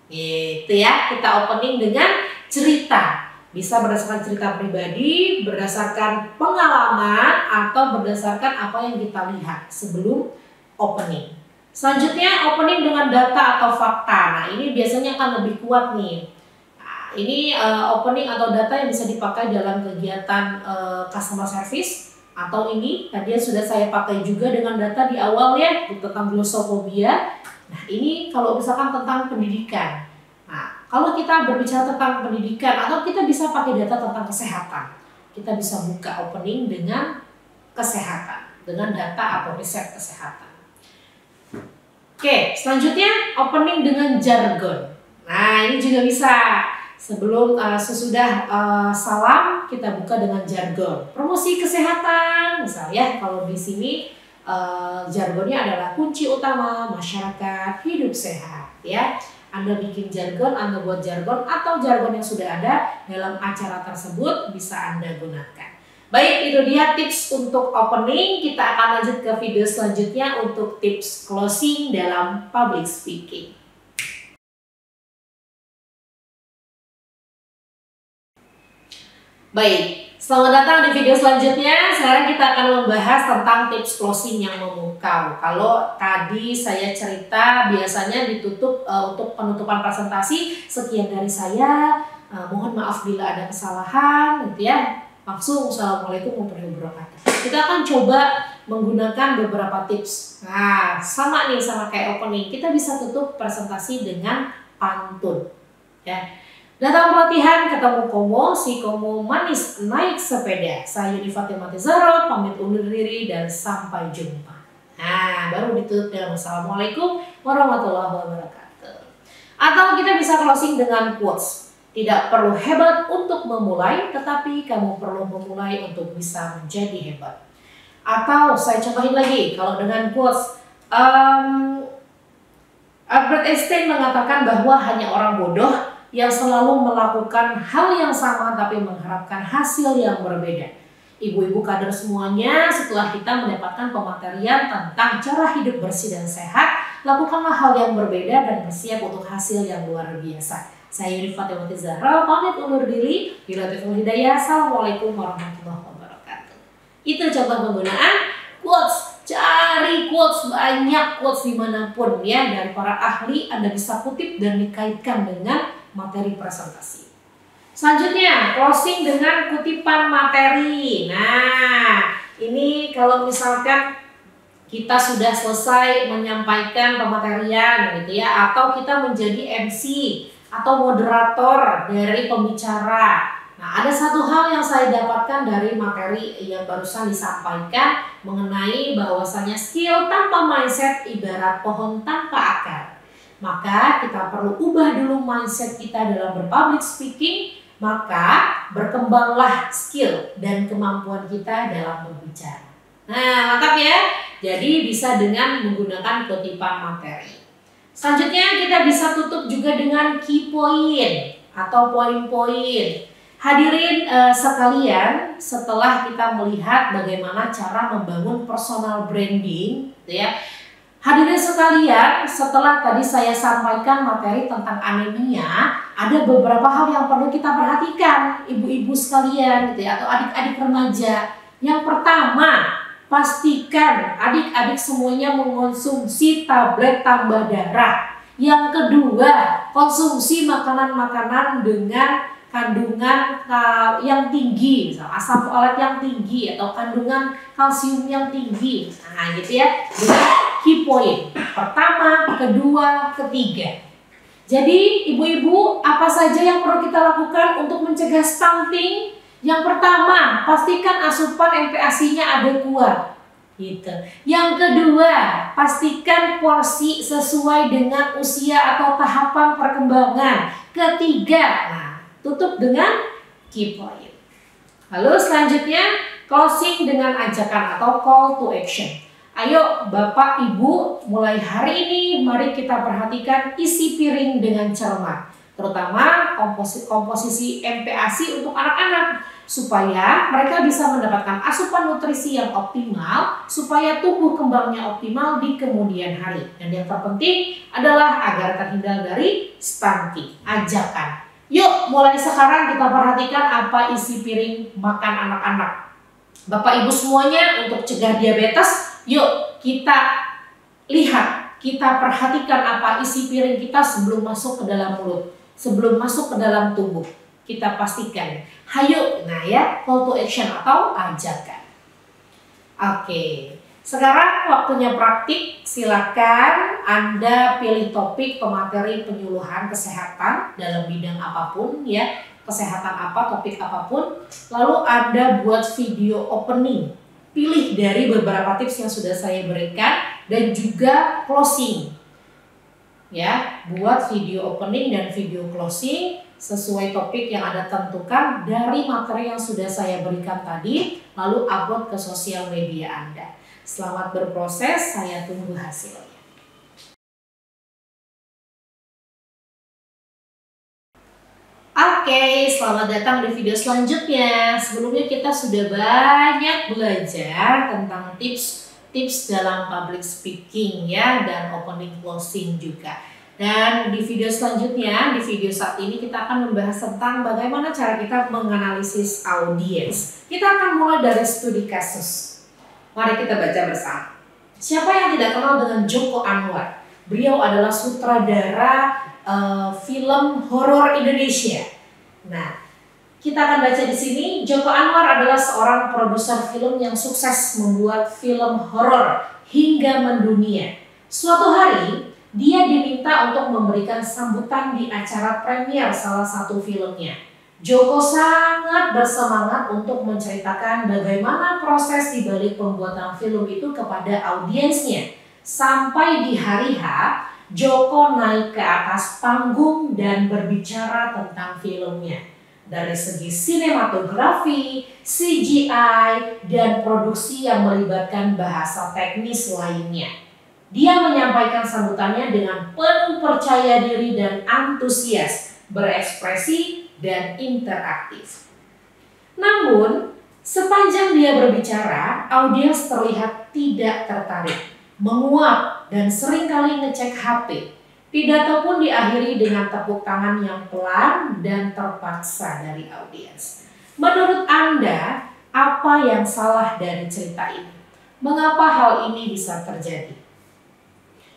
Gitu ya, kita opening dengan cerita. Bisa berdasarkan cerita pribadi, berdasarkan pengalaman, atau berdasarkan apa yang kita lihat sebelum opening. Selanjutnya opening dengan data atau fakta. Nah ini biasanya akan lebih kuat nih. Nah, ini opening atau data yang bisa dipakai dalam kegiatan customer service. Atau ini tadi sudah saya pakai juga dengan data di awal ya tentang glossophobia. Nah ini kalau misalkan tentang pendidikan. Nah kalau kita berbicara tentang pendidikan atau kita bisa pakai data tentang kesehatan, kita bisa buka opening dengan kesehatan, dengan data atau riset kesehatan. Oke, selanjutnya opening dengan jargon. Nah ini juga bisa. Sebelum sesudah salam kita buka dengan jargon. Promosi kesehatan, misalnya kalau di sini jargonnya adalah kunci utama masyarakat hidup sehat ya. Anda bikin jargon, Anda buat jargon atau jargon yang sudah ada dalam acara tersebut bisa Anda gunakan. Baik, itu dia tips untuk opening. Kita akan lanjut ke video selanjutnya untuk tips closing dalam public speaking. Baik, selamat datang di video selanjutnya. Sekarang kita akan membahas tentang tips closing yang memukau. Kalau tadi saya cerita biasanya ditutup untuk penutupan presentasi, sekian dari saya. Mohon maaf bila ada kesalahan, gitu ya. Langsung, assalamualaikum warahmatullahi wabarakatuh. Kita akan coba menggunakan beberapa tips. Nah, sama nih sama kayak opening. Kita bisa tutup presentasi dengan pantun, ya. Datang pelatihan, ketemu Komo, si Komo manis naik sepeda. Saya Yuni Fatimah Zahra, pamit undur diri dan sampai jumpa. Nah, baru ditutup dengan Assalamualaikum warahmatullahi wabarakatuh. Atau kita bisa closing dengan quotes. Tidak perlu hebat untuk memulai, tetapi kamu perlu memulai untuk bisa menjadi hebat. Atau saya contohin lagi, kalau dengan quotes, Albert Einstein mengatakan bahwa hanya orang bodoh yang selalu melakukan hal yang sama tapi mengharapkan hasil yang berbeda. Ibu-ibu kader semuanya, setelah kita mendapatkan pematerian tentang cara hidup bersih dan sehat, lakukanlah hal yang berbeda dan bersiap untuk hasil yang luar biasa. Saya Yuni Fatimah Zahra, pamit undur diri. Bila taufiq hidayah, assalamualaikum warahmatullahi wabarakatuh. Itu contoh penggunaan quotes. Cari quotes, banyak quotes dimanapun ya, dari para ahli Anda bisa kutip dan dikaitkan dengan materi presentasi. Selanjutnya closing dengan kutipan materi. Nah ini kalau misalkan kita sudah selesai menyampaikan pematerian gitu ya, atau kita menjadi MC atau moderator dari pembicara. Nah ada satu hal yang saya dapatkan dari materi yang barusan disampaikan mengenai bahwasanya skill tanpa mindset ibarat pohon tanpa akar. Maka kita perlu ubah dulu mindset kita dalam berpublic speaking, maka berkembanglah skill dan kemampuan kita dalam berbicara. Nah, mantap ya. Jadi bisa dengan menggunakan kutipan materi. Selanjutnya kita bisa tutup juga dengan key point atau poin-poin. Hadirin sekalian, setelah kita melihat bagaimana cara membangun personal branding, gitu ya. Hadirin sekalian, setelah tadi saya sampaikan materi tentang anemia, ada beberapa hal yang perlu kita perhatikan, ibu-ibu sekalian, gitu ya, atau adik-adik remaja. Yang pertama, pastikan adik-adik semuanya mengonsumsi tablet tambah darah. Yang kedua, konsumsi makanan-makanan dengan kandungan yang tinggi, misal asam folat yang tinggi atau kandungan kalsium yang tinggi. Nah, gitu ya. Key point pertama, kedua, ketiga. Jadi ibu-ibu, apa saja yang perlu kita lakukan untuk mencegah stunting? Yang pertama, pastikan asupan MPASI-nya adekuat. Gitu. Yang kedua, pastikan porsi sesuai dengan usia atau tahapan perkembangan. Ketiga, nah, tutup dengan key point. Lalu selanjutnya, closing dengan ajakan atau call to action. Ayo Bapak Ibu, mulai hari ini mari kita perhatikan isi piring dengan cermat. Terutama komposisi MPASI untuk anak-anak, supaya mereka bisa mendapatkan asupan nutrisi yang optimal, supaya tubuh kembangnya optimal di kemudian hari. Dan yang terpenting adalah agar terhindar dari stunting. Ajakan. Yuk, mulai sekarang kita perhatikan apa isi piring makan anak-anak. Bapak Ibu semuanya, untuk cegah diabetes, yuk kita lihat, kita perhatikan apa isi piring kita sebelum masuk ke dalam mulut, sebelum masuk ke dalam tubuh. Kita pastikan. Hayo, nah ya, call to action atau ajakan. Oke, sekarang waktunya praktik. Silakan Anda pilih topik pemateri penyuluhan kesehatan dalam bidang apapun ya, kesehatan apa, topik apapun. Lalu Anda buat video opening. Pilih dari beberapa tips yang sudah saya berikan dan juga closing. Ya, buat video opening dan video closing sesuai topik yang Anda tentukan dari materi yang sudah saya berikan tadi, lalu upload ke sosial media Anda. Selamat berproses, saya tunggu hasilnya. Oke, selamat datang di video selanjutnya. Sebelumnya kita sudah banyak belajar tentang tips dalam public speaking ya, dan opening closing juga. Dan di video selanjutnya, di video saat ini kita akan membahas tentang bagaimana cara kita menganalisis audiens. Kita akan mulai dari studi kasus. Mari kita baca bersama. Siapa yang tidak kenal dengan Joko Anwar? Beliau adalah sutradara film horor Indonesia. Nah, kita akan baca di sini. Joko Anwar adalah seorang produser film yang sukses membuat film horor hingga mendunia. Suatu hari, dia diminta untuk memberikan sambutan di acara premier salah satu filmnya. Joko sangat bersemangat untuk menceritakan bagaimana proses di balik pembuatan film itu kepada audiensnya. Sampai di hari H, Joko naik ke atas panggung dan berbicara tentang filmnya. Dari segi sinematografi, CGI, dan produksi yang melibatkan bahasa teknis lainnya. Dia menyampaikan sambutannya dengan penuh percaya diri dan antusias, berekspresi, dan interaktif. Namun, sepanjang dia berbicara, audiens terlihat tidak tertarik, menguap, dan seringkali ngecek HP. Pidato pun diakhiri dengan tepuk tangan yang pelan dan terpaksa dari audiens. Menurut Anda, apa yang salah dari cerita ini? Mengapa hal ini bisa terjadi?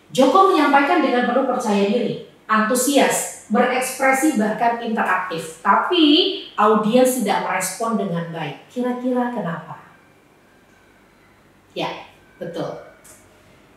Joko menyampaikan dengan penuh percaya diri, antusias, berekspresi bahkan interaktif. Tapi audiens tidak merespon dengan baik. Kira-kira kenapa? Ya, betul.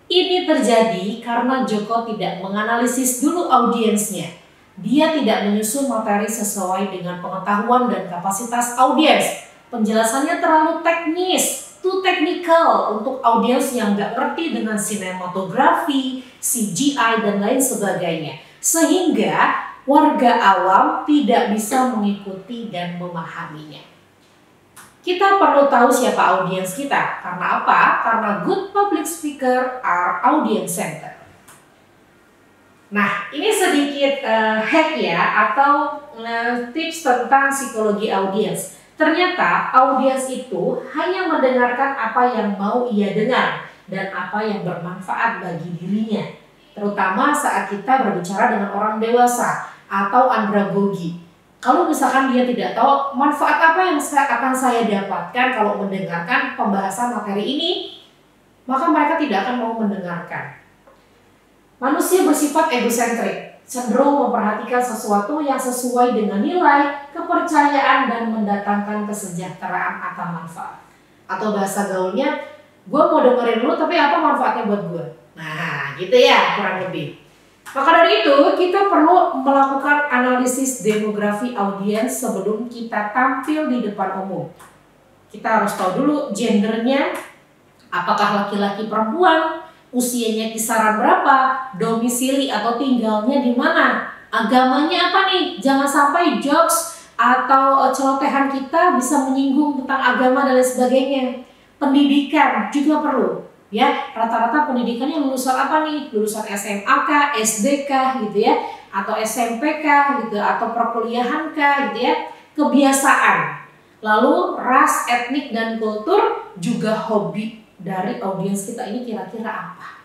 Ini terjadi karena Joko tidak menganalisis dulu audiensnya. Dia tidak menyusun materi sesuai dengan pengetahuan dan kapasitas audiens. Penjelasannya terlalu teknis, too technical untuk audiens yang gak ngerti dengan sinematografi, CGI, dan lain sebagainya. Sehingga warga awam tidak bisa mengikuti dan memahaminya. Kita perlu tahu siapa audiens kita. Karena apa? Karena good public speaker are audience center. Nah, ini sedikit hack ya, atau tips tentang psikologi audiens. Ternyata audiens itu hanya mendengarkan apa yang mau ia dengar dan apa yang bermanfaat bagi dirinya. Terutama saat kita berbicara dengan orang dewasa atau andragogi. Kalau misalkan dia tidak tahu manfaat apa yang akan saya dapatkan kalau mendengarkan pembahasan materi ini, maka mereka tidak akan mau mendengarkan. Manusia bersifat egosentrik, cenderung memperhatikan sesuatu yang sesuai dengan nilai, kepercayaan, dan mendatangkan kesejahteraan atau manfaat. Atau bahasa gaulnya, gue mau dengerin lu tapi apa manfaatnya buat gue? Nah, gitu ya kurang lebih. Maka dari itu, kita perlu melakukan analisis demografi audiens sebelum kita tampil di depan umum. Kita harus tahu dulu gendernya, apakah laki-laki perempuan, usianya kisaran berapa, domisili atau tinggalnya di mana, agamanya apa nih. Jangan sampai jokes atau celotehan kita bisa menyinggung tentang agama dan lain sebagainya. Pendidikan juga perlu, ya. Rata-rata pendidikannya lulusan apa nih? Lulusan SMA kah, SD kah gitu ya, atau SMP kah gitu, atau perkuliahan kah gitu ya. Kebiasaan, lalu ras, etnik dan kultur, juga hobi dari audiens kita ini kira-kira apa.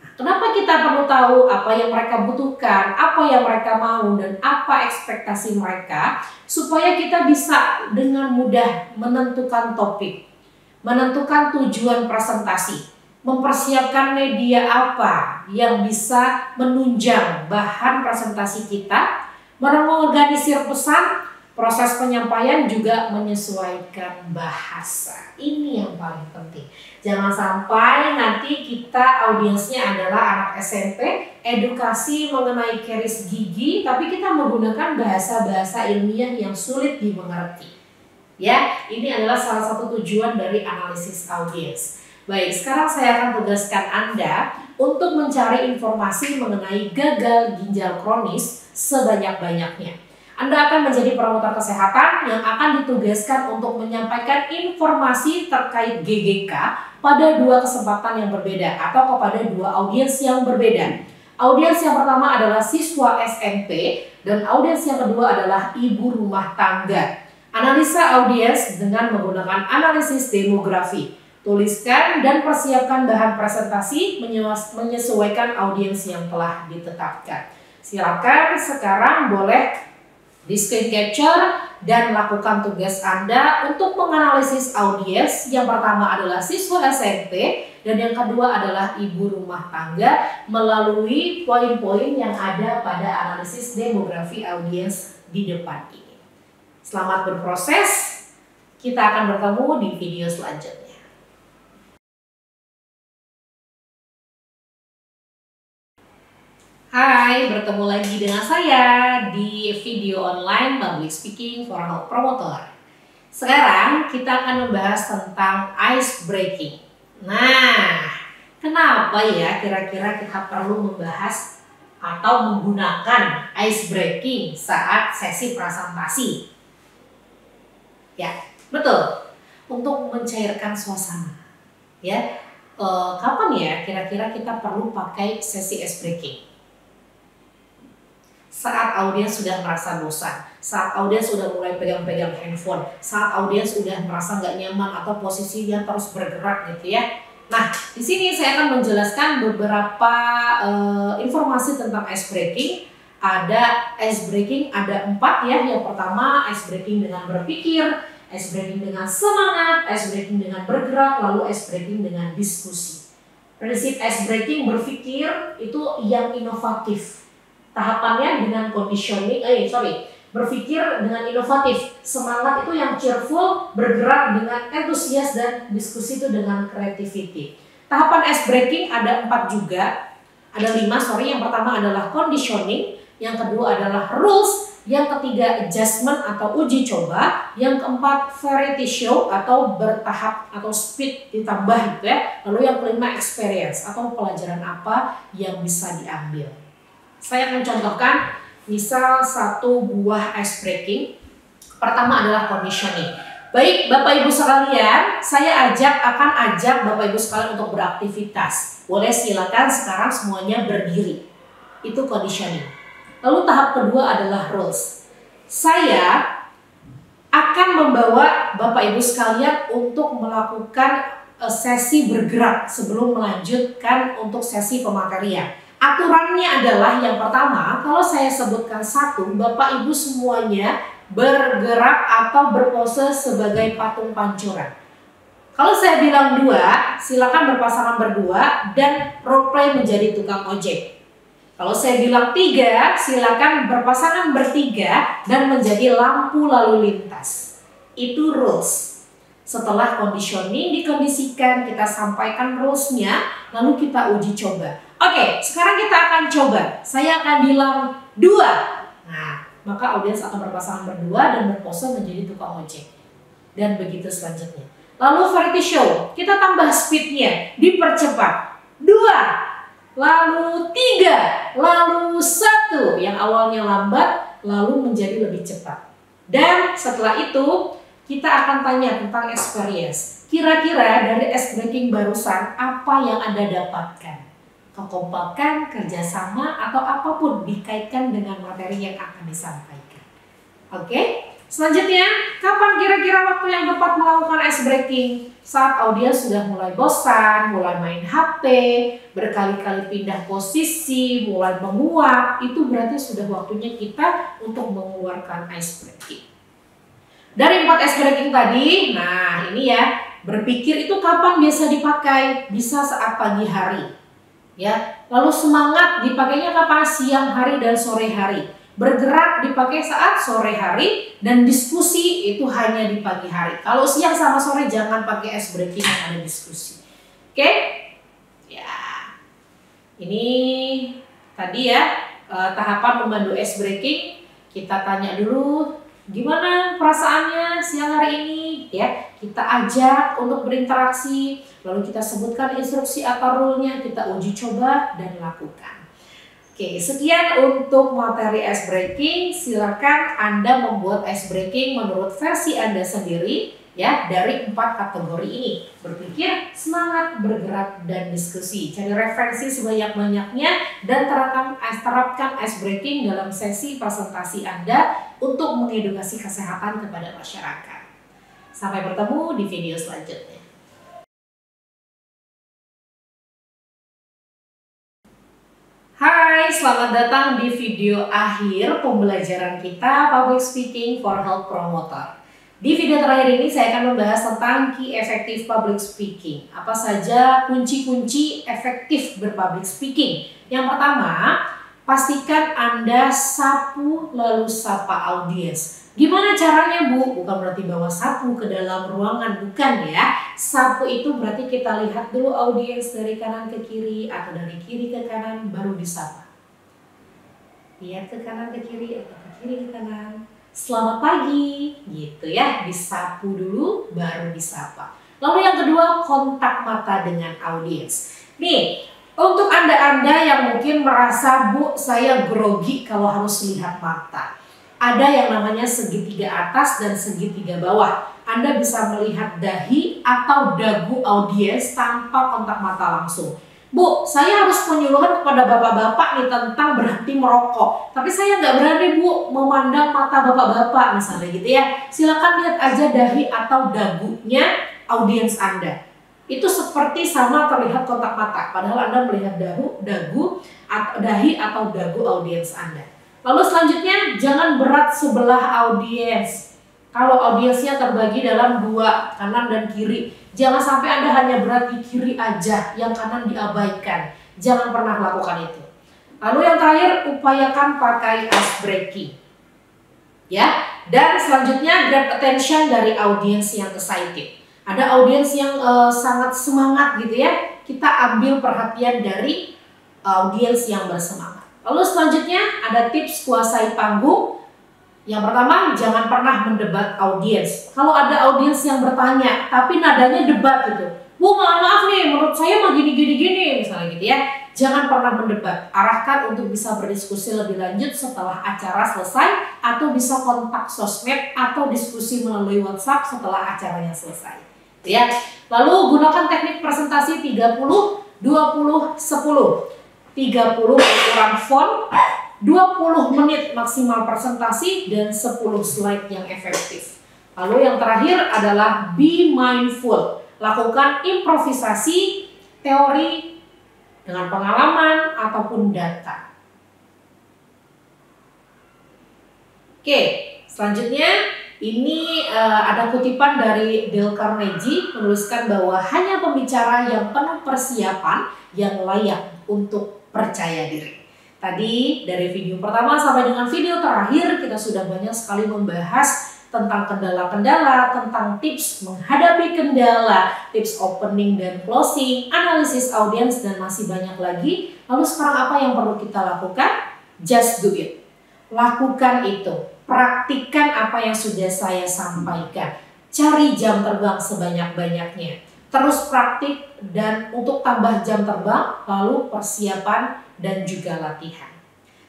Nah, kenapa kita perlu tahu apa yang mereka butuhkan, apa yang mereka mau, dan apa ekspektasi mereka, supaya kita bisa dengan mudah menentukan topik, menentukan tujuan presentasi, mempersiapkan media apa yang bisa menunjang bahan presentasi kita, mengorganisir pesan, proses penyampaian, juga menyesuaikan bahasa. Ini yang paling penting. Jangan sampai nanti kita audiensnya adalah anak SMP, edukasi mengenai karies gigi, tapi kita menggunakan bahasa-bahasa ilmiah yang sulit dimengerti. Ya, ini adalah salah satu tujuan dari analisis audiens. Baik, sekarang saya akan tugaskan Anda untuk mencari informasi mengenai gagal ginjal kronis sebanyak-banyaknya. Anda akan menjadi promotor kesehatan yang akan ditugaskan untuk menyampaikan informasi terkait GGK pada 2 kesempatan yang berbeda atau kepada 2 audiens yang berbeda. Audiens yang pertama adalah siswa SMP dan audiens yang kedua adalah ibu rumah tangga. Analisa audiens dengan menggunakan analisis demografi. Tuliskan dan persiapkan bahan presentasi menyesuaikan audiens yang telah ditetapkan. Silakan sekarang boleh di screen capture dan lakukan tugas Anda untuk menganalisis audiens. Yang pertama adalah siswa SMP dan yang kedua adalah ibu rumah tangga melalui poin-poin yang ada pada analisis demografi audiens di depan ini. Selamat berproses, kita akan bertemu di video selanjutnya. Hai, bertemu lagi dengan saya di video online Public Speaking for Health Promoter. Sekarang kita akan membahas tentang ice breaking. Nah, kenapa ya kira-kira kita perlu membahas atau menggunakan ice breaking saat sesi presentasi? Ya, betul. Untuk mencairkan suasana. Ya, kapan ya kira-kira kita perlu pakai sesi ice breaking? Saat audiens sudah merasa bosan, saat audiens sudah mulai pegang-pegang handphone, saat audiens sudah merasa nggak nyaman atau posisinya terus bergerak gitu ya. Nah, di sini saya akan menjelaskan beberapa informasi tentang ice breaking. Ada ice breaking, ada 4 ya. Yang pertama ice breaking dengan berpikir, ice breaking dengan semangat, ice breaking dengan bergerak, lalu ice breaking dengan diskusi. Prinsip ice breaking berpikir itu yang inovatif. Tahapannya dengan conditioning, berpikir dengan inovatif. Semangat itu yang cheerful, bergerak dengan antusias, dan diskusi itu dengan creativity. Tahapan ice breaking ada 4 juga. Ada 5, Yang pertama adalah conditioning, yang kedua adalah rules, yang ketiga adjustment atau uji coba, yang keempat variety show atau bertahap atau speed ditambah gitu ya. Lalu yang kelima experience atau pelajaran apa yang bisa diambil. Saya akan contohkan misal 1 buah ice breaking. Pertama adalah conditioning. Baik Bapak Ibu sekalian, saya akan ajak Bapak Ibu sekalian untuk beraktivitas. Boleh silakan sekarang semuanya berdiri. Itu conditioning. Lalu tahap kedua adalah rules. Saya akan membawa Bapak Ibu sekalian untuk melakukan sesi bergerak sebelum melanjutkan untuk sesi pematerian. Aturannya adalah yang pertama, kalau saya sebutkan 1, Bapak Ibu semuanya bergerak atau berpose sebagai patung pancuran. Kalau saya bilang 2, silakan berpasangan berdua dan role play menjadi tukang ojek. Kalau saya bilang 3, silakan berpasangan bertiga dan menjadi lampu lalu lintas. Itu rules. Setelah conditioning dikondisikan, kita sampaikan rules-nya, lalu kita uji coba. Oke, sekarang kita akan coba. Saya akan bilang 2. Nah, maka audiens akan berpasangan berdua dan berpose menjadi tukang ojek. Dan begitu selanjutnya. Lalu variety show, kita tambah speednya, dipercepat. 2, lalu 3, lalu 1. Yang awalnya lambat, lalu menjadi lebih cepat. Dan setelah itu, kita akan tanya tentang experience. Kira-kira dari ice breaking barusan, apa yang Anda dapatkan? Kekompakan, kerjasama, atau apapun dikaitkan dengan materi yang akan disampaikan. Oke, selanjutnya, kapan kira-kira waktu yang tepat melakukan ice breaking? Saat audiens sudah mulai bosan, mulai main HP, berkali-kali pindah posisi, mulai menguap, itu berarti sudah waktunya kita untuk mengeluarkan ice breaking. Dari 4 ice breaking tadi, nah ini ya, berpikir itu kapan biasa dipakai? Bisa saat pagi hari. Ya, lalu semangat dipakainya kapan? Siang hari dan sore hari. Bergerak dipakai saat sore hari dan diskusi itu hanya di pagi hari. Kalau siang sama sore jangan pakai ice breaking yang ada diskusi. Oke? Ya. Ini tadi ya tahapan memandu ice breaking. Kita tanya dulu gimana perasaannya siang hari ini ya. Kita ajak untuk berinteraksi. Lalu kita sebutkan instruksi atau rule-nya, kita uji coba dan lakukan. Oke, sekian untuk materi ice breaking. Silakan Anda membuat ice breaking menurut versi Anda sendiri ya dari 4 kategori ini. Berpikir, semangat, bergerak, dan diskusi. Cari referensi sebanyak-banyaknya dan terapkan ice breaking dalam sesi presentasi Anda untuk mengedukasi kesehatan kepada masyarakat. Sampai bertemu di video selanjutnya. Hai, selamat datang di video akhir pembelajaran kita Public Speaking for Health Promoter. Di video terakhir ini saya akan membahas tentang key effective public speaking. Apa saja kunci-kunci efektif berpublic speaking? Yang pertama, pastikan Anda sapu lalu sapa audiens. Gimana caranya Bu? Bukan berarti bawa sapu ke dalam ruangan, bukan ya. Sapu itu berarti kita lihat dulu audiens dari kanan ke kiri atau dari kiri ke kanan baru disapa. Lihat ke kanan ke kiri atau ke kiri ke kanan. Selamat pagi, gitu ya. Disapu dulu baru disapa. Lalu yang kedua, kontak mata dengan audiens. Nih, untuk Anda-Anda yang mungkin merasa Bu, saya grogi kalau harus lihat mata. Ada yang namanya segitiga atas dan segitiga bawah. Anda bisa melihat dahi atau dagu audiens tanpa kontak mata langsung. Bu, saya harus menyuruhkan kepada bapak-bapak nih tentang berhenti merokok. Tapi saya nggak berani Bu memandang mata bapak-bapak misalnya gitu ya. Silakan lihat aja dahi atau dagunya audiens Anda. Itu seperti sama terlihat kontak mata. Padahal Anda melihat dahi atau dagu audiens Anda. Lalu selanjutnya, jangan berat sebelah audiens. Kalau audiensnya terbagi dalam 2, kanan dan kiri. Jangan sampai Anda hanya berat di kiri aja, yang kanan diabaikan. Jangan pernah lakukan itu. Lalu yang terakhir, upayakan pakai ice breaking. Ya, dan selanjutnya grab attention dari audiens yang excited. Ada audiens yang sangat semangat gitu ya. Kita ambil perhatian dari audiens yang bersemangat. Lalu selanjutnya ada tips kuasai panggung. Yang pertama, jangan pernah mendebat audiens. Kalau ada audiens yang bertanya, tapi nadanya debat gitu. Bu, maaf nih, menurut saya mah gini, misalnya gitu ya. Jangan pernah mendebat. Arahkan untuk bisa berdiskusi lebih lanjut setelah acara selesai, atau bisa kontak sosmed atau diskusi melalui WhatsApp setelah acaranya selesai. Ya. Lalu gunakan teknik presentasi 30, 20, 10. 30 ukuran font, 20 menit maksimal presentasi, dan 10 slide yang efektif. Lalu yang terakhir adalah be mindful. Lakukan improvisasi, teori dengan pengalaman ataupun data. Oke, selanjutnya ini ada kutipan dari Dale Carnegie menuliskan bahwa hanya pembicara yang penuh persiapan yang layak untuk percaya diri. Tadi dari video pertama sampai dengan video terakhir kita sudah banyak sekali membahas tentang kendala-kendala, tentang tips menghadapi kendala, tips opening dan closing, analisis audiens, dan masih banyak lagi. Lalu sekarang apa yang perlu kita lakukan? Just do it. Lakukan itu. Praktikkan apa yang sudah saya sampaikan. Cari jam terbang sebanyak-banyaknya. Terus praktik dan untuk tambah jam terbang, lalu persiapan dan juga latihan.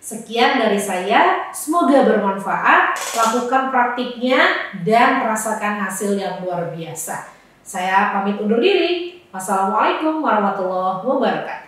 Sekian dari saya, semoga bermanfaat, lakukan praktiknya dan rasakan hasil yang luar biasa. Saya pamit undur diri. Wassalamualaikum warahmatullahi wabarakatuh.